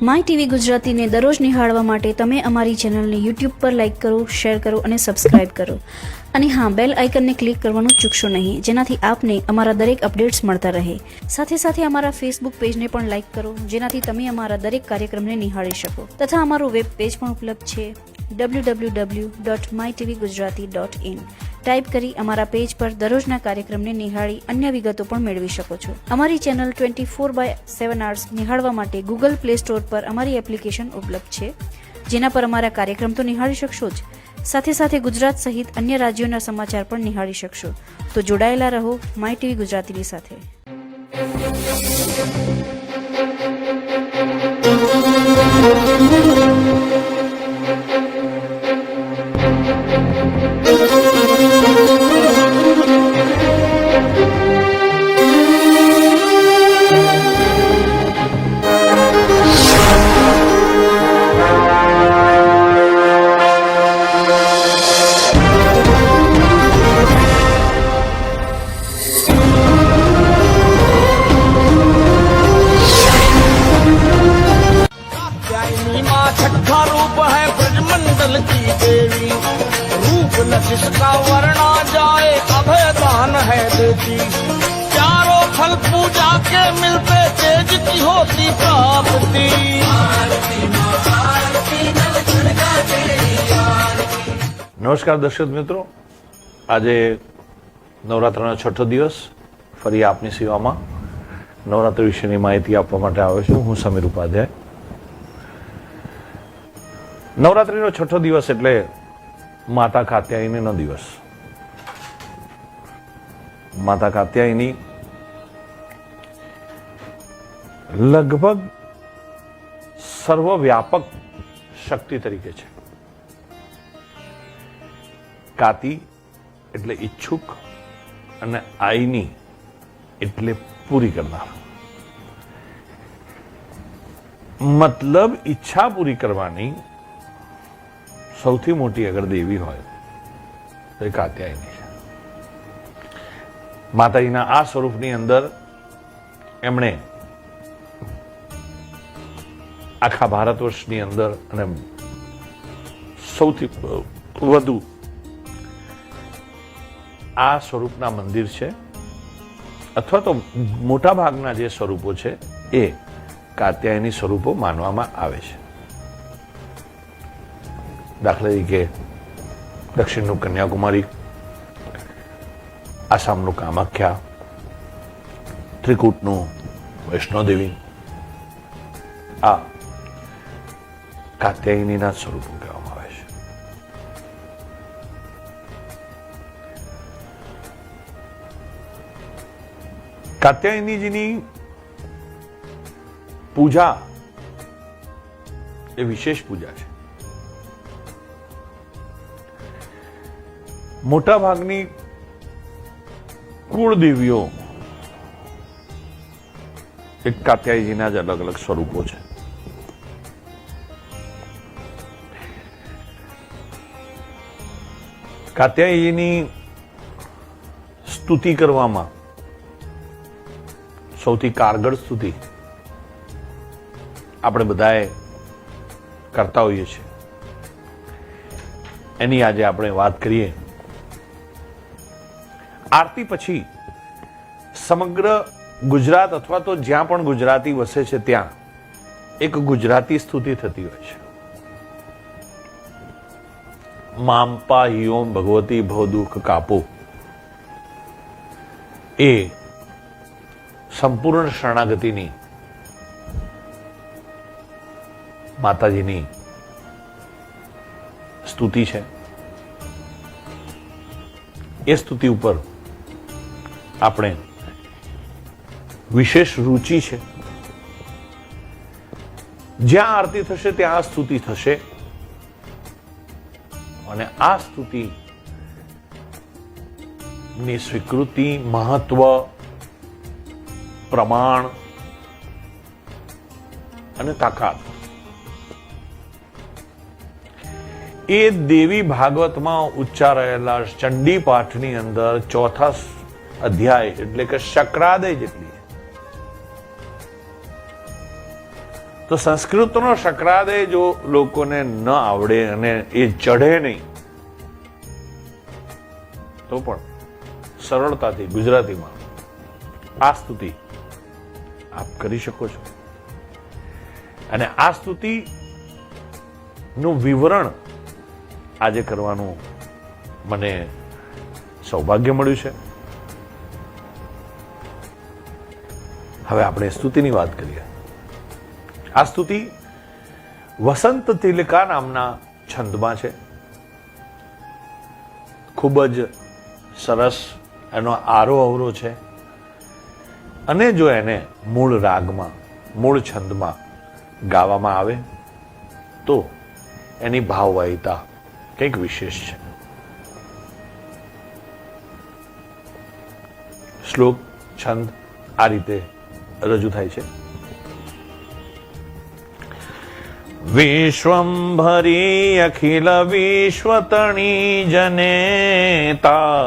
My TV ગુજરાતીને દરરોજ નિહાળવા માટે તમે અમારી ચેનલને યુટ્યુબ પર લાઇક કરો, શેર કરો અને સબસ્ક્રાઇબ કરો. અને હા, બેલ આઇકનને ક્લિક કરવાનું ચૂકશો નહીં, જેનાથી આપને અમારા દરેક અપડેટ્સ મળતા રહે. સાથે સાથે અમારા ફેસબુક પેજને પણ લાઇક કરો, જેનાથી તમે અમારા દરેક કાર્યક્રમને નિહાળી શકો. તથા અમારું વેબ પેજ પણ ઉપલબ્ધ છે www.mytvgujarati.in. ટાઈપ કરી અમારા પેજ પર દરરોજના કાર્યક્રમને નિહાળી અન્ય વિગતો પણ મેળવી શકો છો. અમારી ચેનલ 24/7 આર્સ નિહાળવા માટે ગૂગલ પ્લે સ્ટોર પર અમારી એપ્લિકેશન ઉપલબ્ધ છે, જેના પર અમારા કાર્યક્રમ તો નિહાળી શકશો જ, સાથે સાથે ગુજરાત સહિત અન્ય રાજ્યોના સમાચાર પણ નિહાળી શકશો. તો જોડાયેલા રહો માય ટીવી ગુજરાતીની સાથે. छठा रूप है ब्रजमंडल की देवी, रूप न जिसका वर्णा जाए अभय दान है देती. चारों फल पूजा के मिलते तेज की होती प्राप्ति. નમસ્કાર દર્શક મિત્રો, આજે નવરાત્રનો છઠ્ઠો દિવસ ફરી આપની સેવામાં નવરાત્ર વિશેની માહિતી આપવા માટે આવ્યો છું. હું સમીર ઉપાધ્યાય. નવરાત્રીનો છઠ્ઠો દિવસ એટલે માતા કાત્યાયનીનો દિવસ. માતા કાત્યાયની લગભગ સર્વવ્યાપક શક્તિ તરીકે છે. કાતી એટલે ઈચ્છુક અને આઈની એટલે પૂરી કરનાર. મતલબ ઈચ્છા પૂરી કરવાની સૌથી મોટી અગર દેવી હોય તો એ કાત્યાયની છે. માતાજીના આ સ્વરૂપની અંદર એમણે આખા ભારત વર્ષની અંદર અને સૌથી વધુ આ સ્વરૂપના મંદિર છે, અથવા તો મોટા ભાગના જે સ્વરૂપો છે એ કાત્યાયની સ્વરૂપો માનવામાં આવે છે. દાખલા તરીકે દક્ષિણનું કન્યાકુમારી, આસામનું કામાખ્યા, ત્રિકૂટનું વૈષ્ણોદેવી, આ કાત્યાયનીના સ્વરૂપો કહેવામાં આવે છે. કાત્યાયનીજીની પૂજા એ વિશેષ પૂજા છે. મોટા ભાગની કુળદેવીઓ એક કાત્યાયનીના જ અલગ અલગ સ્વરૂપો છે. કાત્યાયનીની સ્તુતિ કરવામાં સૌથી કારગર સ્તુતિ આપણે બધાએ કરતા હોઈએ છીએ. એની આજે આપણે વાત કરીએ. આરતી પછી સમગ્ર ગુજરાત અથવા તો જ્યાં પણ ગુજરાતી વસે છે ત્યાં એક ગુજરાતી સ્તુતિ થતી હોય છે. મામ્પા હિયોમ ભગવતી ભવદુઃખ કાપો, એ સંપૂર્ણ શરણાગતિની માતાજીની સ્તુતિ છે. એ સ્તુતિ ઉપર આપણે વિશેષ રુચિ છે. જ્યાં આરતી થશે ત્યાં આ સ્તુતિ થશે, અને આ સ્તુતિ ની સ્વીકૃતિ, મહત્વ, પ્રમાણ અને તાકાત એ દેવી ભાગવતમાં ઉચ્ચારાયેલા ચંડી પાઠની અંદર ચોથા અધ્યાય એટલે કે શક્રાદય જેટલી તો સંસ્કૃતનો શક્રાદય જો લોકોને ન આવડે અને એ ચઢે નહીં તો પણ સરળતાથી ગુજરાતીમાં આ સ્તુતિ આપ કરી શકો છો. અને આ સ્તુતિ નું વિવરણ આજે કરવાનું મને સૌભાગ્ય મળ્યું છે. હવે આપણે સ્તુતિની વાત કરીએ. આ સ્તુતિ વસંત તિલકા નામના છંદમાં છે. ખૂબ જ સરસ એનો આરો અવરો છે. અને જો એને મૂળ રાગમાં, મૂળ છંદમાં ગાવામાં આવે તો એની ભાવવાહિતા કંઈક વિશેષ છે. શ્લોક છંદ આ રીતે રજૂ થાય છે. વિશ્વંભરી અખિલ વિશ્વતણી જનેતા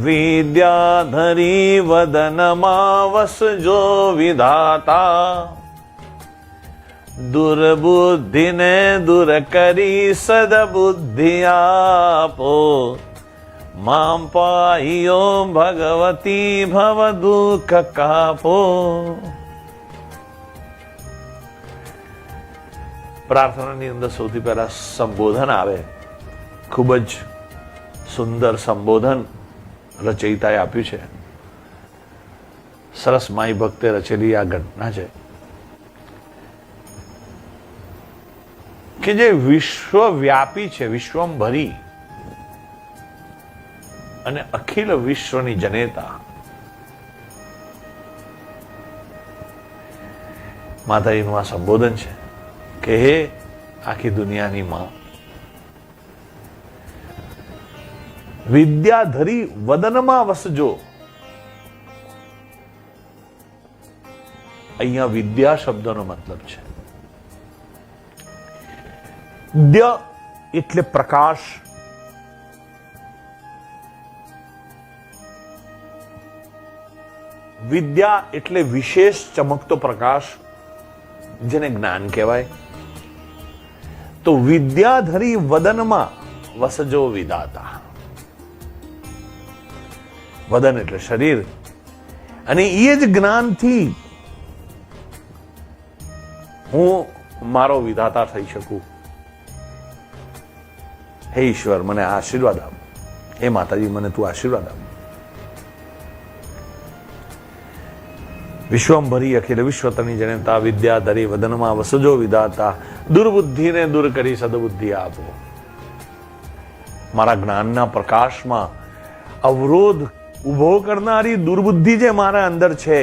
વિદ્યાધરી વદનમાં વસજો વિધાતા દુર્બુદ્ધિને દૂર કરી સદબુદ્ધિ આપો મામ પાહિયો ભગવતી ભવ દુઃખ કાપો. પ્રાર્થનાની અંદર સૌથી પહેલા સંબોધન આવે. ખૂબ જ સુંદર સંબોધન રચયિતાએ આપ્યું છે. સરસ માઈ ભક્તે રચેલી આ ઘટના છે કે જે વિશ્વવ્યાપી છે, વિશ્વંભરી અને અખિલ વિશ્વની જનેતા માતાજીનું આ સંબોધન છે કે હે આખી દુનિયાની માં, વિદ્યાધરી વદનમાં વસજો. અહીંયા વિદ્યા શબ્દનો મતલબ છે દ્ય એટલે પ્રકાશ, વિદ્યા એટલે વિશેષ ચમકતો પ્રકાશ, જેને જ્ઞાન કહેવાય. તો વિદ્યાધરી વદનમાં વસજો વિધાતા. વદન એટલે શરીર, અને એ જ જ્ઞાનથી હું મારો વિધાતા થઈ શકું. હે ઈશ્વર, મને આશીર્વાદ આપ. હે માતાજી, મને તું આશીર્વાદ આપ. વિશ્વંભરી અખિલ વિશ્વતની જનેતા વિદ્યાધરી વદનમાં વસજો વિધાતા દુર્બુદ્ધિને દૂર કરી સદબુદ્ધિ આપો. મારા જ્ઞાનના પ્રકાશમાં અવરોધ ઉભો કરનારી દુર્બુદ્ધિ જે મારા અંદર છે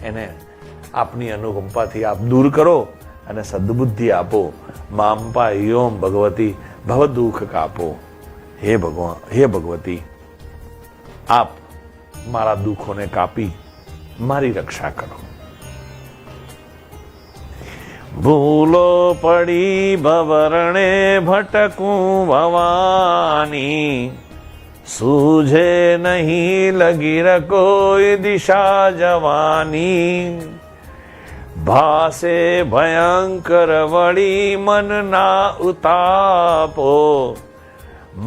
એને આપની અનુકંપાથી આપ દૂર કરો અને સદબુદ્ધિ આપો. મામ્પા યોમ ભગવતી ભવ દુઃખ કાપો. હે ભગવાન, હે ભગવતી, આપ મારા દુઃખોને કાપી મારી રક્ષા કરો. ભૂલો પડી ભવરણે ભટકું ભવાની સૂઝે નહીં લગી કોઈ દિશા જવાની ભાસે ભયંકર વળી મન ના ઉતાપો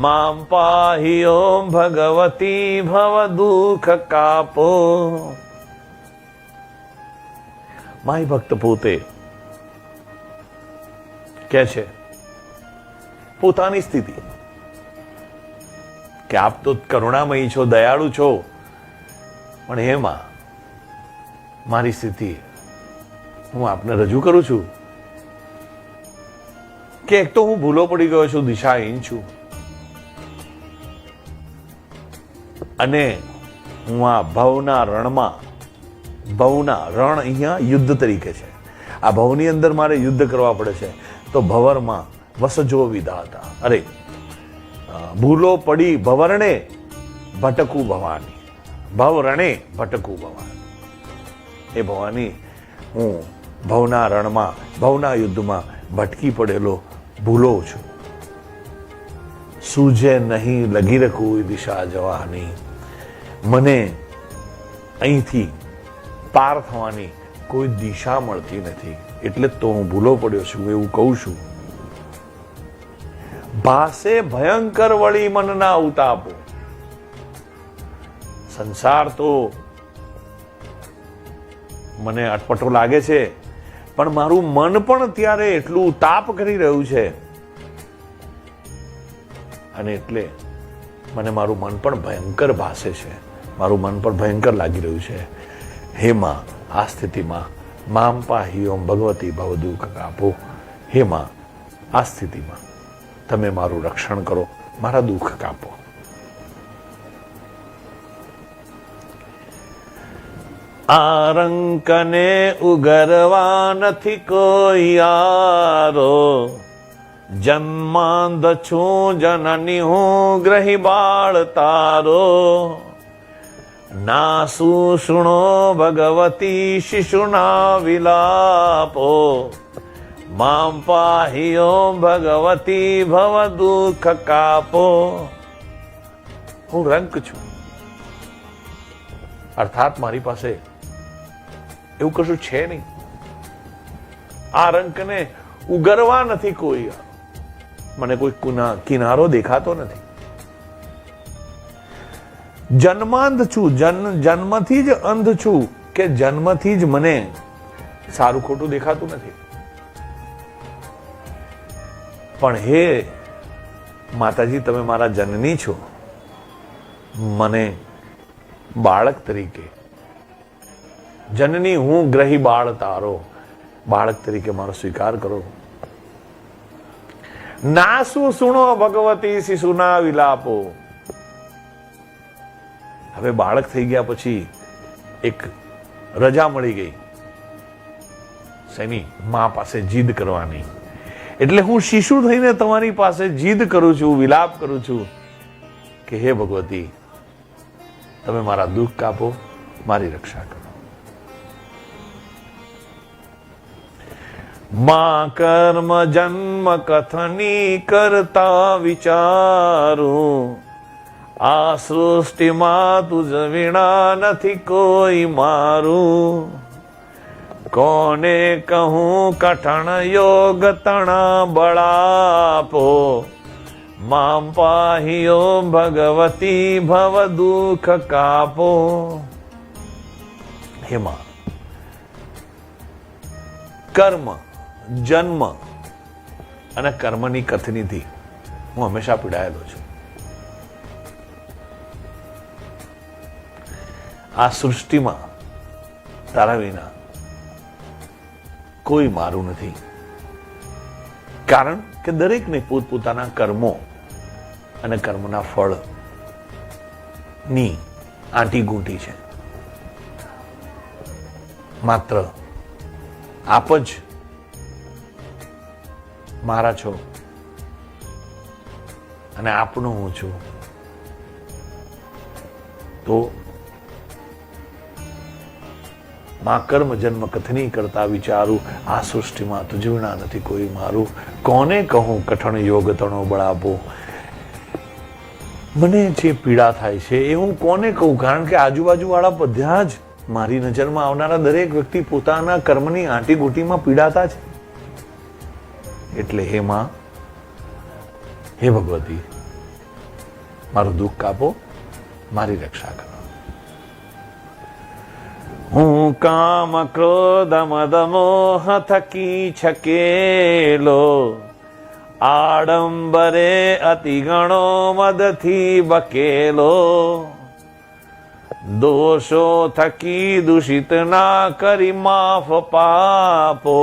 મામ પાહી ઓમ ભગવતી ભવ દુઃખ કાપો. માય ભક્ત પોતે કે છે પોતાની સ્થિતિ કે આપ તો કરુણામયી છો, દયાળુ છો, પણ એમાં મારી સ્થિતિ હું આપને રજૂ કરું છું કે એક તો હું ભૂલો પડી ગયો છું, દિશાહીન છું, અને હું આ ભવના રણમાં, ભવના રણ અહીંયા યુદ્ધ તરીકે છે, આ ભવની અંદર મારે યુદ્ધ કરવા પડે છે. તો ભવરમાં વસજો વિધાતા. અરે ભૂલો પડી ભવરણે ભટકું ભવાની, ભવરણે ભટકું ભવાની. એ ભવાની, હું ભવના રણમાં, ભવના યુદ્ધમાં ભટકી પડેલો ભૂલો છું. સૂઝે નહીં લગી રખું દિશા જવાની. મને અહીંથી પાર થવાની કોઈ દિશા મળતી નથી. એટલે તો હું ભૂલો પડ્યો છું, એવું કહું છું. ભાસે ભયંકર વળી મનના ઉતાપો. સંસાર તો મને અટપટો લાગે છે, પણ મારું મન પણ ત્યારે એટલું તાપ કરી રહ્યું છે, અને એટલે મને મારું મન પણ ભયંકર ભાસે છે, મારું મન પણ ભયંકર લાગી રહ્યું છે. હે માં, આ સ્થિતિમાં મામ પાહી ઓમ ભગવતી ભવ દુઃખ કાપો. હે માં, આ સ્થિતિમાં તમે મારું રક્ષણ કરો, મારા દુઃખ કાપો. આ રંકને ઉગરવા નથી કોઈ યારો, જન્માંધ છું જનની હું ગ્રહી બાળ તારો. નાસુ શુણો ભગવતી શિશુના વિલાપો, મામ પાહિયો ભગવતી ભવ દુઃખ કાપો. હું રંક છું, અર્થાત મારી પાસે એવું કશું છે નહીં. આ રંકને ઉગરવા નથી કોઈ, મને કોઈ કિનારો દેખાતો નથી. જન્માંધ છું, જન્મથી જ અંધ છું, કે જન્મથી જ મને સારું ખોટું દેખાતું નથી. પણ હે માતાજી, તમે મારા જનની છો, મને બાળક તરીકે, જનની હું ગ્રહી બાળ તારો, બાળક તરીકે મારો સ્વીકાર કરો. નાસુ સુણો ભગવતી શિશુના વિલાપો. હવે બાળક થઈ ગયા પછી એક રજા મળી ગઈ, શેની? મા પાસે જીદ કરવાની. એટલે હું શિશુ થઈને તમારી પાસે જીદ કરું છું, વિલાપ કરું છું કે હે ભગવતી, તમે મારા દુઃખ કાપો, મારી રક્ષા કરો. માં કર્મ જન્મ કથની કરતા વિચારું, આ સૃષ્ટિમાં તુજ વિના નથી કોઈ મારું. કોને કહું કઠણ યોગ તણા બળાપો, મામ પાહિયો ભગવતી ભવ દુઃખ કાપો. હે માં, કર્મ, જન્મ અને કર્મની કથનીથી હું હંમેશા પીડાયેલો છું. આ સૃષ્ટિમાં તારા વિના કોઈ મારું નથી. કારણ કે દરેકને પોતપોતાના કર્મો અને કર્મના ફળ ની આંટી ગૂંટી છે. માત્ર આપ જ મારા છો અને આપનો હું છું. તો માં કર્મ જન્મ કથની કરતા વિચારું, આ સૃષ્ટિમાં તુજ વિના નથી કોઈ મારું. કોને કહું કઠણ યોગ તણો બળાપો. મને જે પીડા થાય છે એ હું કોને કહું? કારણ કે આજુબાજુ વાળા બધા જ, મારી નજરમાં આવનારા દરેક વ્યક્તિ પોતાના કર્મની આંટી ગોટીમાં પીડાતા છે. એટલે હે માં, હે ભગવતી, મારું દુઃખ કાપો, મારી રક્ષા કરો. હું કામ ક્રોધ મદ મોહ થકી છકેલો, આડંબરે અતિ ગણો મદથી બકેલો. દોષો થકી દૂષિત ના કરી માફ પાપો,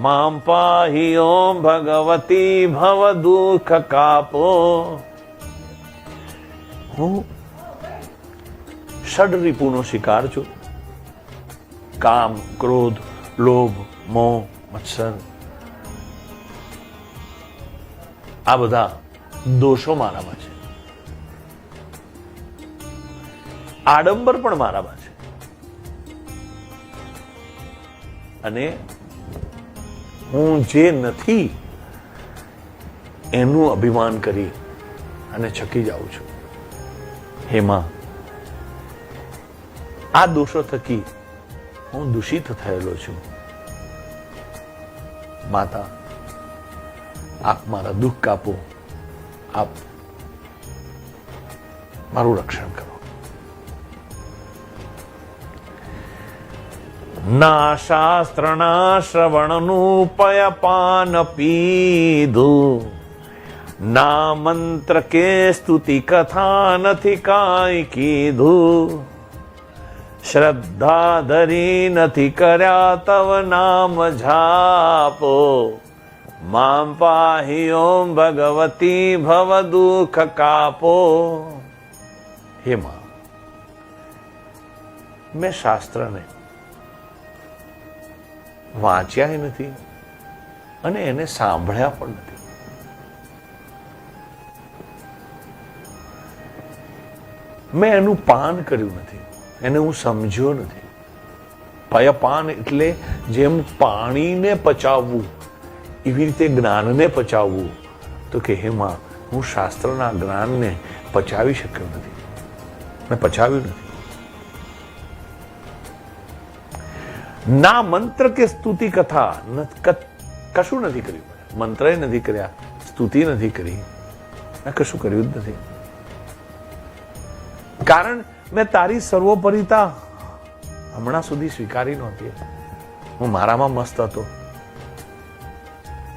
મામ પાહી ઓમ ભગવતી ભવ દુઃખ કાપો. હું ષડ રિપુનો શિકાર છું. કામ, ક્રોધ, લોભ, મોહ, મત્સર, આ બધા દોષો મારામાં છે. આડંબર પણ મારામાં છે. અને હું જે નથી એનું અભિમાન કરી અને છકી જાઉં છું. હે માં, આ દોષો થકી હું દૂષિત થયેલો છું. માતા, આપ મારા દુઃખ કાપો, આપ મારું રક્ષણ કરો. ના શાસ્ત્રના શ્રવણનું પયપાન પીધું, ના મંત્ર કે સ્તુતિ કથા નથી કાંઈ કીધું, શ્રદ્ધા ધરી નથી કર્યા તવ નામ જાપો, મામ પાહી ઓમ ભગવતી ભવ દુઃખ કાપો. હે માં, મેં શાસ્ત્રને વાંચ્યા નથી અને એને સાંભળ્યા પણ નથી. મેં એનું પાન કર્યું નથી, એને હું સમજ્યો નથી. પયપાન એટલે જેમ પાણીને પચાવવું એવી રીતે જ્ઞાનને પચાવવું. તો કે હે માં, હું શાસ્ત્રના જ્ઞાનને પચાવી શક્યો નથી, મેં પચાવ્યું નથી. ના મંત્ર કે સ્તુતિ કથા કશું નથી કર્યું. મંત્ર નથી કર્યા, સ્તુતિ નથી કરી, કશું કર્યું જ નથી. કારણ મેં તારી સર્વોપરિતા હમણાં સુધી સ્વીકારી નહોતી. હું મારામાં મસ્ત હતો,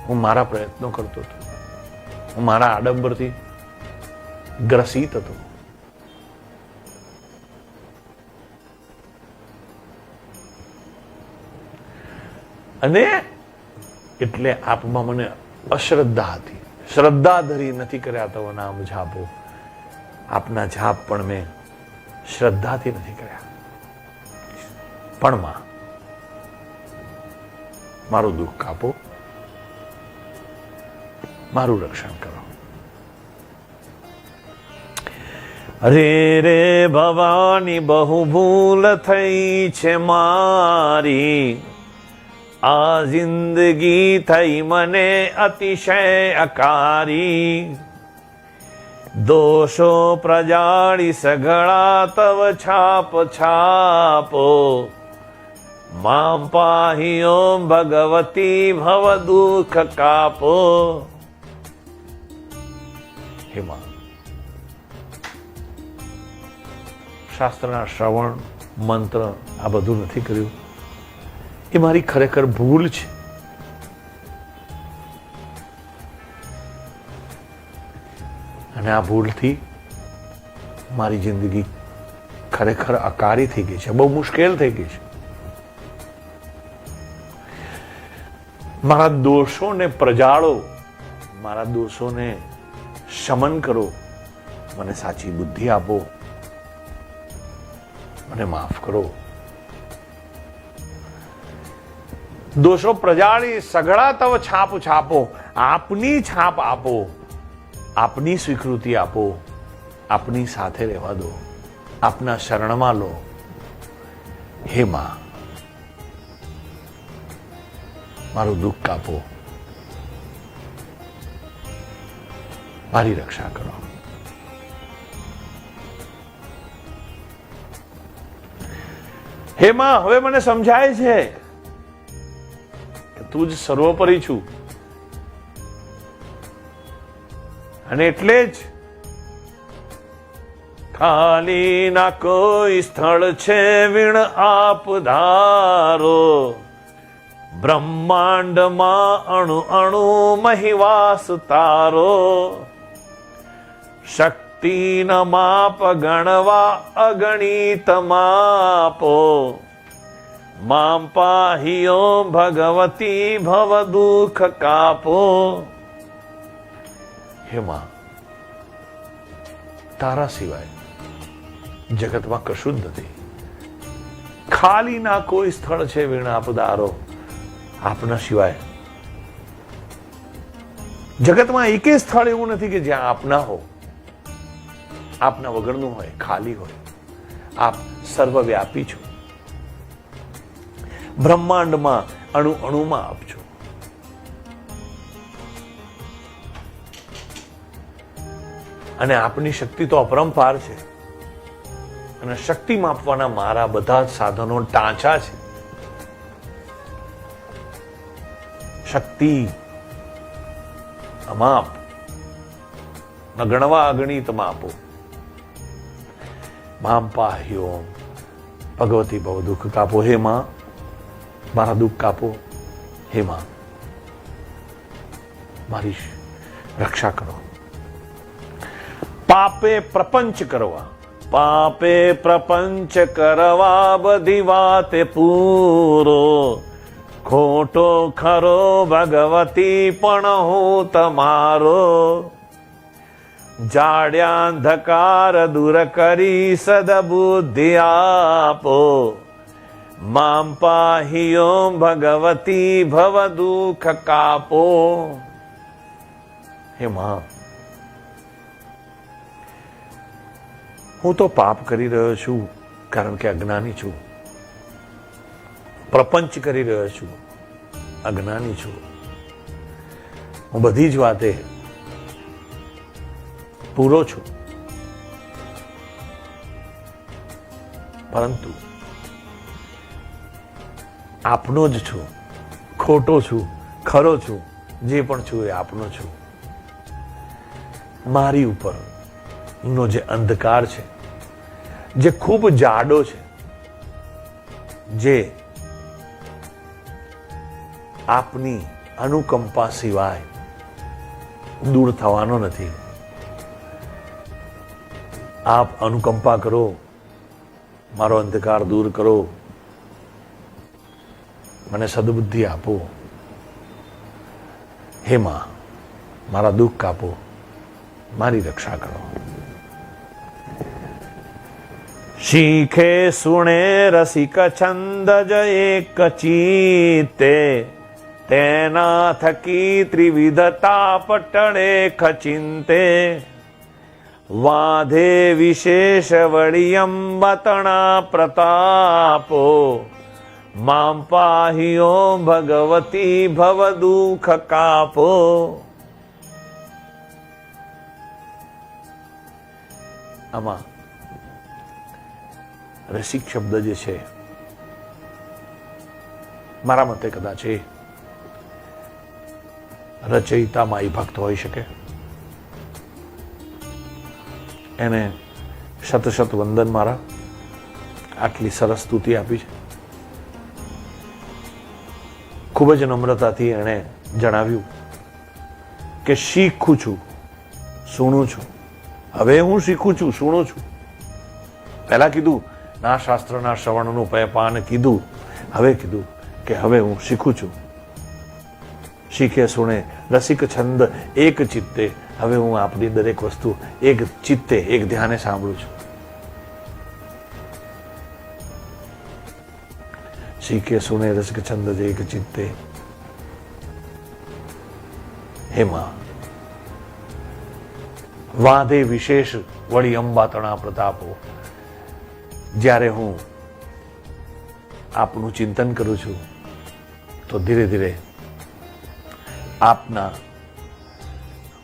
હું મારા પ્રયત્નો કરતો હતો, હું મારા આડંબરથી ગ્રસિત હતો. અને એટલે આપમાં મને અશ્રદ્ધા હતી. શ્રદ્ધા ધરી નથી કર્યા તવ નામ જાપો. આપના જાપ પણ મેં શ્રદ્ધાથી નથી કર્યા. પણ માં, મારું દુઃખ કાપો, મારું રક્ષણ કરો. અરે રે ભવાની, બહુ ભૂલ થઈ છે મારી, આ જિંદગી થઈ મને અતિશય અકારી, દોષો પ્રજાળી સઘળા તવ છાપ છાપો, મામ પાહી ઓમ ભગવતી ભવ દુઃખ કાપો. હે માં, શાસ્ત્રના શ્રવણ મંત્ર આ બધું નથી કર્યું, એ મારી ખરેખર ભૂલ છે. અને આ ભૂલથી મારી જિંદગી ખરેખર અકારી થઈ ગઈ છે, બહુ મુશ્કેલ થઈ ગઈ છે. મારા દોષોને પ્રજાળો, મારા દોષોને શમન કરો, મને સાચી બુદ્ધિ આપો, મને માફ કરો. દોષો પ્રજાળી સઘળા તવ છાપ છાપો, આપની છાપ આપો, આપની સ્વીકૃતિ આપો, આપની સાથે રહેવા દો, આપના શરણમાં લો. હે માં, મારું દુઃખ કાપો, મારી રક્ષા કરો. હે માં, હવે મને સમજાય છે કે તું જ સર્વોપરી છું. અને એટલે જ ખાલી ના કોઈ સ્થળ છે વીણ આપ ધારો, બ્રહ્માંડમાં અણુ અણુ મહિવાસ તારો, શક્તિ ન માપ ગણવા અગણિત માપો, મામ પાહી ઓમ ભગવતી ભવ દુઃખ કાપો. હે માં, તારા સિવાય જગતમાં કશું જ નથી. ખાલી ના કોઈ સ્થળ છે વીણ આપ ધારો, આપના સિવાય જગતમાં એકે સ્થળ એવું નથી કે જ્યાં આપ ના હો, આપના વગરનું હોય, ખાલી હોય. આપ સર્વવ્યાપી છો, બ્રહ્માંડમાં અણુ અણુમાં આપ છો. અને આપની શક્તિ તો અપરંપાર છે. અને શક્તિ માપવાના મારા બધા જ સાધનો ટાંચા છે, શક્તિ અમાપ, ન ગણવા અગણિત માપો. મામ પાહ્યોમ, ભગવતી ભવ દુઃખ કાપો. હે માં, મારા દુઃખ કાપો. હે માં, મારી રક્ષા કરો. પાપે પ્રપંચ કરવા, પાપે પ્રપંચ કરવા બધી વાતે પૂરો. ખોટો ખરો ભગવતી પણ હું તમારો. જાડ્યા અંધકાર દૂર કરી સદબુદ્ધિ આપો. મામ પાહિયો ભગવતી ભવ દુઃખ કાપો. હે માં, હું તો પાપ કરી રહ્યો છું કારણ કે અજ્ઞાની છું. પ્રપંચ કરી રહ્યો છું, અજ્ઞાની છું. હું બધી જ વાતે પૂરો છું, પરંતુ આપનો જ છું. ખોટો છું, ખરો છું, જે પણ છું એ આપનો છું. મારી ઉપર નો જે અંધકાર છે, જે ખૂબ જાડો છે, જે આપની અનુકંપા સિવાય દૂર થવાનો નથી. આપ અનુકંપા કરો, મારો અંધકાર દૂર કરો, મને સદબુદ્ધિ આપો. હે માં, મારા દુઃખ કાપો, મારી રક્ષા કરો. શીખે સુણે રસિક છંદ જ એક ચિત્તે, તેના થકી ત્રિવિધતા પટળે ખચિંતે. વાધે વિશેષ વળી અંબતણા પ્રતાપો. મામ પાહિયો ભગવતી ભવ દુઃખ કાપો. આમાં રસિક શબ્દ જે છે, મારા મતે કદાચ એ રચયિતા માઈ ભક્ત હોઈ શકે. એને શત શત વંદન મારા. આટલી સરસ સ્તુતિ આપી છે. ખૂબ જ નમ્રતાથી એણે જણાવ્યું કે શીખું છું, સુણું છું. હવે હું શીખું છું, સુણું છું. પહેલા કીધું ના શાસ્ત્રના શ્રવણનું પાન કીધું, હવે કીધું કે હવે હું શીખું છું. શીખે સુણે રસિક છંદ એક ચિત્તે. હવે હું આપણી દરેક વસ્તુ એક ચિત્તે, એક ધ્યાને સાંભળું છું. શીખે સુણે રસિક છંદ એક ચિત્તે. હે માં, વાંધે વિશેષ વળી અંબાતણા પ્રતાપો. જ્યારે હું આપનું ચિંતન કરું છું તો ધીરે ધીરે આપના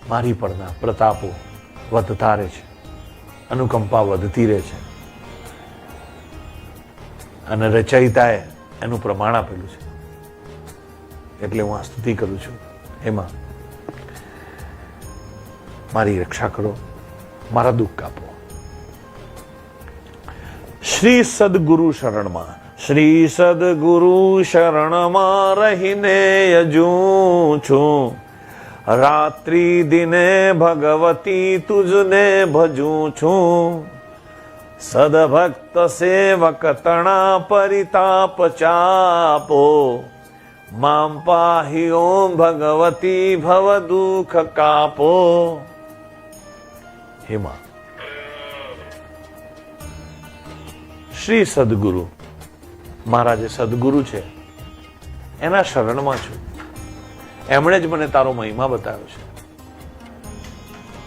મારી પરના પ્રતાપો વધતા રહે છે, અનુકંપા વધતી રહે છે. અને રચયિતાએ એનું પ્રમાણ આપેલું છે, એટલે હું આ સ્તુતિ કરું છું. એમાં મારી રક્ષા કરો, મારા દુઃખ કાપો. શ્રી સદગુરુ શરણમાં, શ્રી સદગુરુ શરણમાં રહીને યજું છું. રાત્રિ દિને ભગવતી તુજને ભજું છું. સદભક્ત સેવક તણા પરિતાપ ચાપો. મામ પાહી ઓમ ભગવતી ભવ દુઃખ કાપો. હે માં, શ્રી સદગુરુ, મારા જે સદગુરુ છે એના શરણમાં છું. એમણે જ મને તારો મહિમા બતાવ્યો છે.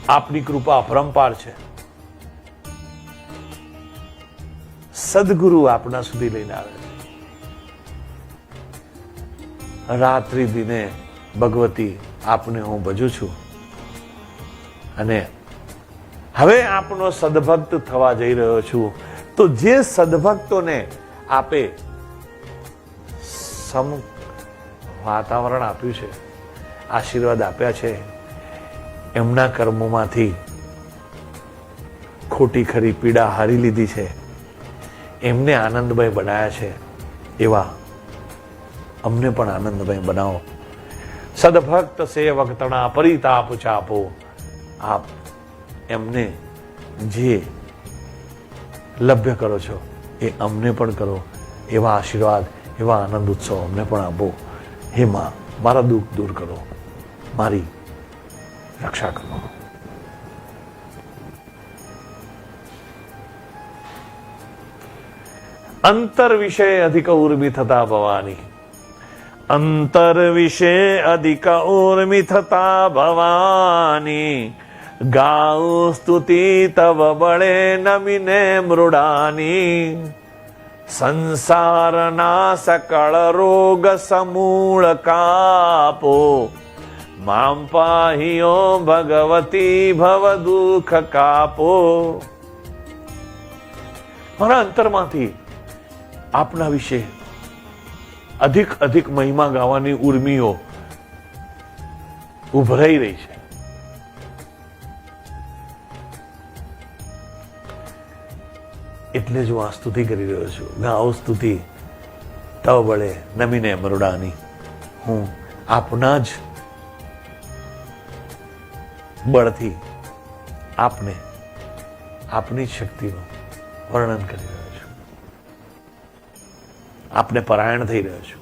આપની કૃપા અપરંપાર છે. સદગુરુ આપના સુધી લઈને આવે છે. રાત્રિ દિને ભગવતી આપને હું ભજું છું. અને હવે આપનો સદભક્ત થવા જઈ રહ્યો છું. તો જે સદભક્તોને આપે વાતાવરણ આપ્યું છે, આશીર્વાદ આપ્યા છે, એમના કર્મોમાંથી ખોટી ખરી પીડા હારી લીધી છે, એમને આનંદમય બનાવ્યા છે, એવા અમને પણ આનંદમય બનાવો. સદભક્ત સેવક તણા પરિતાપ ચાપો. આપ એમને જે લભ્ય કરો છો એ અમને પણ કરો, એવા આશીર્વાદ, એવા આનંદ ઉત્સવ અમને પણ આપો. હે માં, મારા દુઃખ દૂર કરો, મારી રક્ષા કરો. અંતર વિશે અધિક ઉર્મી થતા ભવાની, અંતર વિશે અધિક ઉર્મી થતા ભવાની, ગાઉ સ્તુતિ તવ બળે નમીને મૃડાની, સંસારના સકળ રોગ સમૂળ કાપો, મામ પાહિયો ભગવતી ભવ દુઃખ કાપો. મારા અંતરમાંથી આપના વિશે અધિક અધિક મહિમા ગાવાની ઉર્મિઓ ઉભરાઈ રહી છે. એટલે જ હું આ સ્તુતિ કરી રહ્યો છું. ગાઓ સ્તુતિ તવ બળે નમીને મરુડાની. હું આપના જ બળથી આપને, આપની જ શક્તિનું વર્ણન કરી રહ્યો છું, આપને પરાયણ થઈ રહ્યો છું.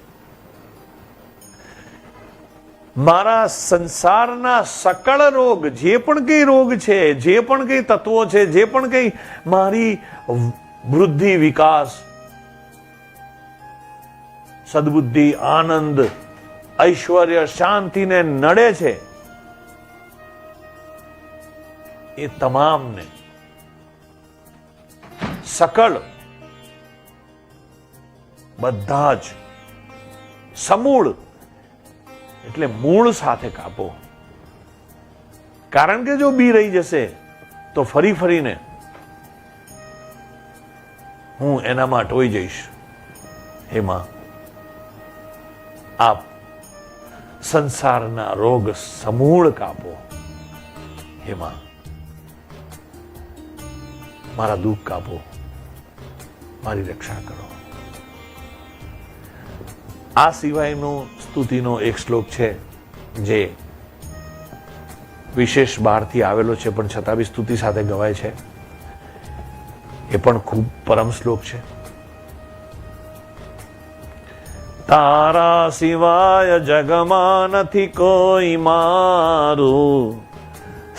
મારા સંસારના સકળ રોગ, જે પણ કઈ રોગ છે, જે પણ કઈ તત્વો છે, જે પણ કઈ મારી વૃદ્ધિ, વિકાસ, સદબુદ્ધિ, આનંદ, ઐશ્વર્ય, શાંતિને નડે છે, એ તમામને સકળ બધા જ સમૂળ એટલે મૂળ સાથે કાપો. કારણ કે જો બી રહી જશે તો ફરી ફરીને હું એનામાં અટવાઈ જઈશ. હે માં, આપ સંસારના રોગ સમૂળ કાપો. હે માં, મારા દુઃખ કાપો, મારી રક્ષા કરો. આ સિવાયનો સ્તુતિનો એક શ્લોક છે જે વિશેષ બહારથી આવેલો છે, પણ છતાં બી સ્તુતિ સાથે ગવાય છે. એ પણ ખૂબ પરમ શ્લોક છે. તારા સિવાય જગમાં નથી કોઈ મારું,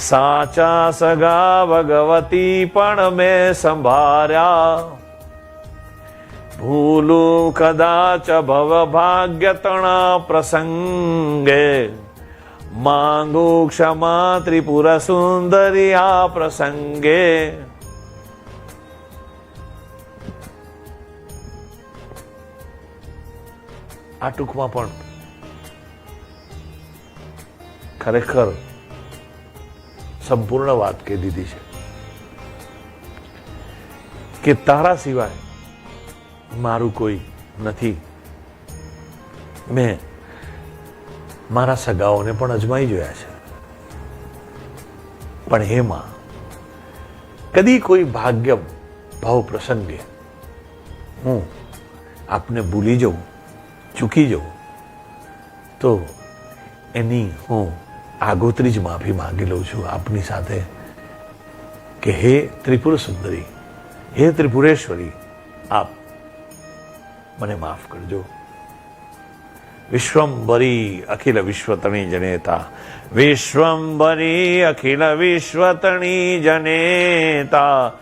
સાચા સગા ભગવતી પણ મેં સંભાર્યા, ભૂલું કદાચ ભવ ભાગ્ય તણા પ્રસંગે, માંગુ ક્ષમા ત્રિપુર સુંદરી આ પ્રસંગે. આ ટૂંકમાં પણ ખરેખર સંપૂર્ણ વાત કહી દીધી છે કે તારા સિવાય મારું કોઈ નથી. મેં મારા સગાઓને પણ અજમાઈ જોયા છે, પણ હે માં, કદી કોઈ ભાગ્ય ભાવ પ્રસંગે હું આપને ભૂલી જઉં, ચૂકી જઉં, તો એની હું આગોતરી જ માફી માંગી લઉં છું આપની સાથે કે હે ત્રિપુર સુંદરી, હે ત્રિપુરેશ્વરી, આપ મને માફ કરજો. વિશ્વંભરી અખિલ વિશ્વતણી જનેતા, વિશ્વંભરી અખિલ વિશ્વતણી જનેતા,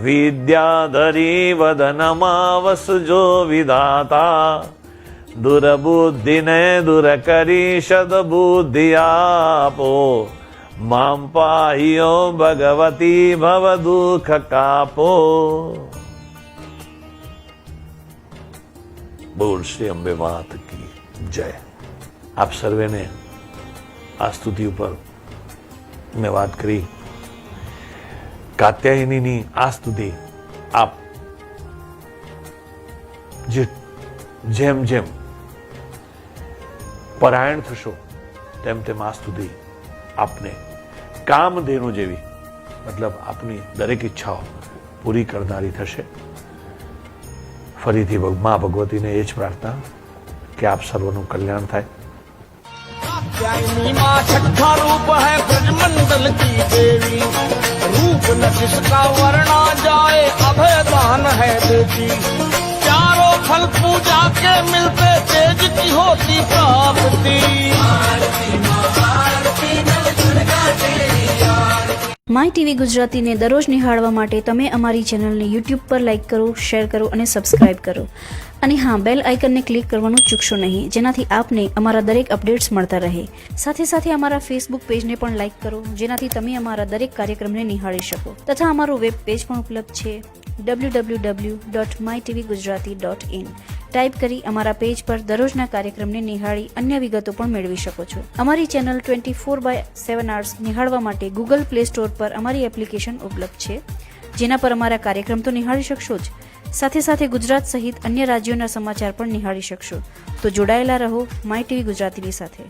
વિદ્યાધરી વદનમાં વસજો વિધાતા, દુર્બુદ્ધિને દૂર કરી સદબુદ્ધિ આપો, મામ પાહિયો ભગવતી ભવ દુઃખ કાપો. બોલ શ્રી અંબે માત કી જય. આપ સર્વેને આ સ્તુતિ ઉપર મેં વાત કરી. કાત્યાયનીની આ સ્તુતિ આપ જેમ જેમ પરાયણ થશો તેમ તેમ આ સુધી આપને કામધેનુ જેવી મતલબ આપની દરેક ઈચ્છાઓ પૂરી કરનારી થશે. ફરીથી મા ભગવતીને એ જ પ્રાર્થના કે આપ સર્વનું કલ્યાણ થાય. कात्यायनी माँ छठा रूप है ब्रजमंडल की देवी, रूप न जिसका वर्णा जाए अभय दान है देती. चारों फल पूजा के मिलते तेज की होती प्राप्ति. માય ટીવી ગુજરાતીને દરરોજ નિહાળવા માટે તમે અમારી ચેનલને યુટ્યુબ પર લાઇક કરો, શેર કરો અને સબસ્ક્રાઇબ કરો. અને હા, બેલ આઇકનને ક્લિક કરવાનું ચૂકશો નહીં, જેનાથી આપને અમારા દરેક અપડેટ્સ મળતા રહે. સાથે સાથે અમારા ફેસબુક પેજને પણ લાઇક કરો, જેનાથી તમે અમારા દરેક કાર્યક્રમને નિહાળી શકો. તથા અમારું વેબ પેજ પણ ઉપલબ્ધ છે www.mytvgujarati.in. ટાઈપ કરી અમારા પેજ પર દરરોજના કાર્યક્રમને નિહાળી અન્ય વિગતો પણ મેળવી શકો છો. અમારી ચેનલ 24/7 hours નિહાળવા માટે ગૂગલ પ્લે સ્ટોર પર અમારી એપ્લિકેશન ઉપલબ્ધ છે, જેના પર અમારા કાર્યક્રમ તો નિહાળી શકશો જ, સાથે સાથે ગુજરાત સહિત અન્ય રાજ્યોના સમાચાર પણ નિહાળી શકશો. તો જોડાયેલા રહો માય ટીવી ગુજરાતીની સાથે.